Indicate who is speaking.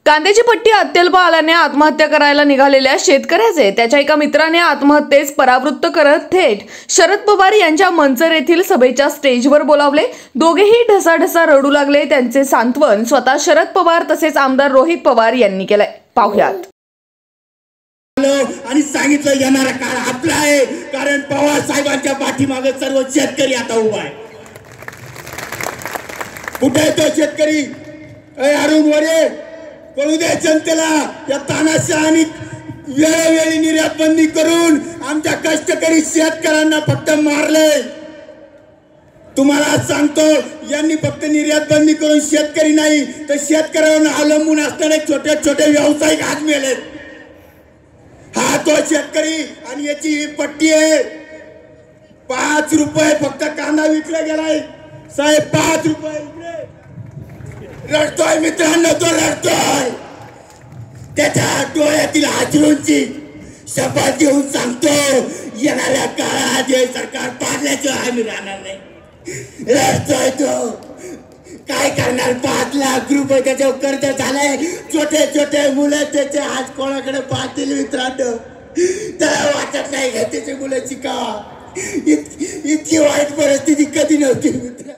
Speaker 1: कांद्याची पट्टी अत्यल्प आल्याने आत्महत्या करायला निघालेल्या शेतकऱ्याचे त्याच्या एका मित्राने आत्महत्येस परावृत्त करत थेट शरद पवार यांच्या मंचर येथील सभेच्या स्टेजवर बोलावले। दोघेही ढसाढसा रडू लागले। त्यांचे सांत्वन स्वतः शरद पवार तसेच आमदार रोहित पवार यांनी केले। पाहुयात।
Speaker 2: आणि सांगितलं येणारा काळ आपला आहे, कारण पवार साहेबांच्या पाठीमागे सर्व शेतकरी आता उभा आहे। कुठे तो शेतकरी? अरुण वरे कळू दे जनतेला। या तानाशाही वेळोवेळी निर्यात बंदी करून आमच्या कष्टकरी शेतकऱ्यांना फक्त मारले। तुम्हाला सांगतो, यांनी फक्त निर्यात बंदी करून शेतकरी नाही तर शेतकऱ्यांवर अवलंबून असणारे छोटे छोटे व्यावसायिक आज मेले। हा तो शेतकरी आणि याची ही पट्टी आहे। 5 रुपये फक्त कांदा विकला गेलाय साहेब, 5 रुपये। रडतोय मित्रांनो, तो रडतोय। त्याच्या डोळ्यातील अश्रूंची शपथ घेऊन सांगतो, येणाऱ्या काळात हे सरकार पाडल्याशिवाय आम्ही राहणार नाही। रडतोय तो। काय करणार? 5 लाख रुपये त्याच्यावर कर्ज झालंय। छोटे छोटे मुलं त्याचे आज कोणाकडे पाहतील मित्रांनो? त्याला वाटत नाही का त्याची मुलं शिकावा? इतकी वाईट परिस्थिती कधी नव्हती मित्र।